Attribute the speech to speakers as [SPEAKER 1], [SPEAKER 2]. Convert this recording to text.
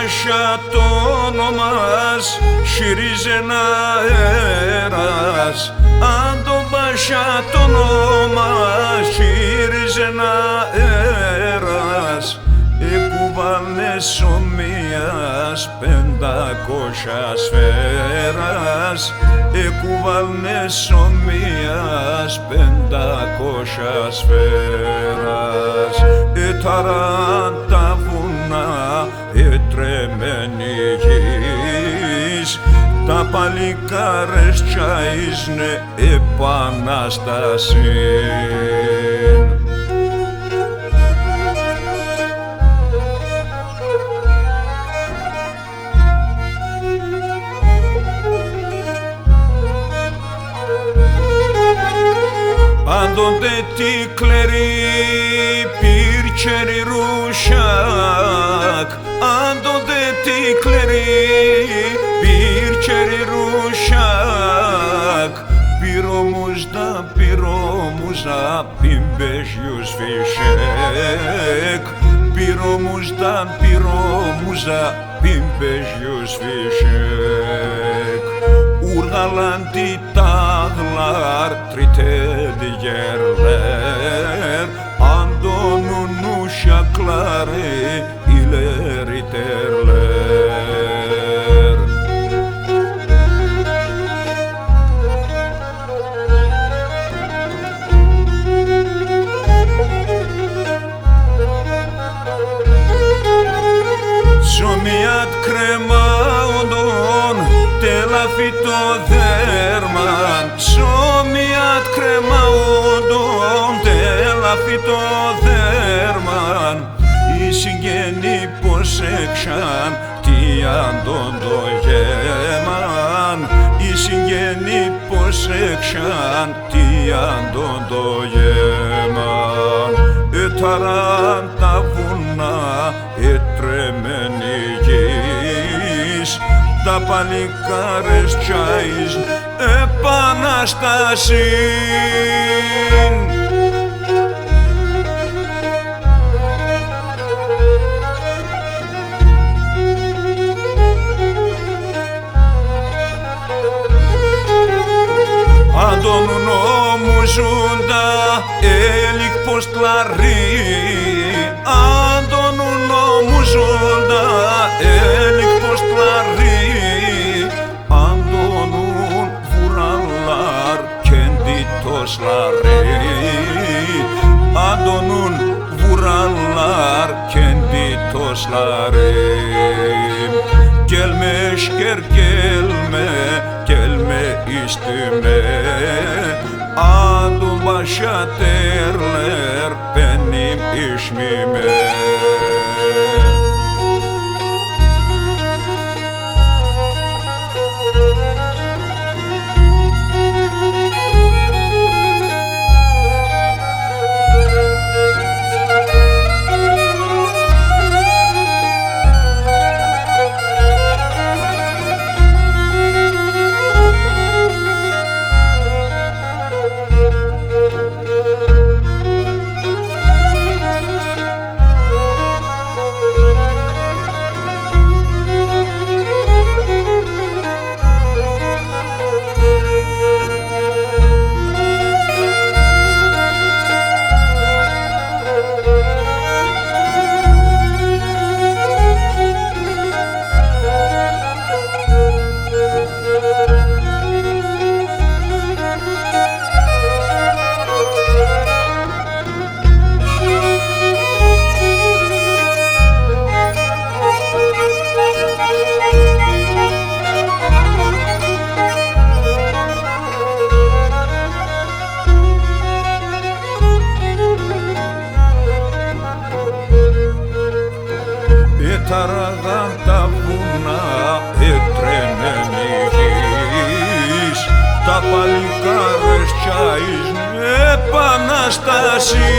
[SPEAKER 1] Μπασιά το όνομα σφυρίζει ένα αέρας. Αν το Μπασιά το όνομα σφυρίζει ένα αέρας, εκουβάλες ομοίας 500 σφαίρας, εκουβάλες ομοίας 500 σφαίρας. Εταράν τα βουνά, ετρεμένη γης, τα παλικάρες τσάισνε επανάσταση. Πάντοτε τι κλερί πήρκερι ρουσάκ, πάντοτε τι κλερί πήρκερι ρουσάκ, πυρομουζda πιμπέζιους φυσέκ, πυρομουζda πιμπέζιους φυσέκ. Ουργαλάντι τάγλαρ τριτέδι γερλέρ, αντονουνούσια κλάρε ηλεριτέρλέρ. Ζωμιάτ κρεμάοντον τελαφί το δέρμαν, ψωμιάτ κρεμάοντον τελαφί το δέρμαν. Οι συγγενεί πως έξαν τι αντον το γέμαν, οι συγγενεί πως έξαν τι αντον το γέμαν. Εταράν τα βουνά, ετρεμένη γης, τα παλικάρες τσάις επαναστασήν. Αντώνουν ομουζούντα έλικ πως κλαρί, αντώνουν ομουζούντα έλικ πως κλαρί, αντώνουν βουραλάρ κεντήτος λαρί, αντώνουν βουραλάρ κεντήτος λαρί. Κέλμε σκερ κέλμε istime, άντου Μπασιά τέρλερ πένιμ ισμime. Εταραγάν τα βουνά, ετρεμένη γης, τα παλικάρες τσάις επανάσταση.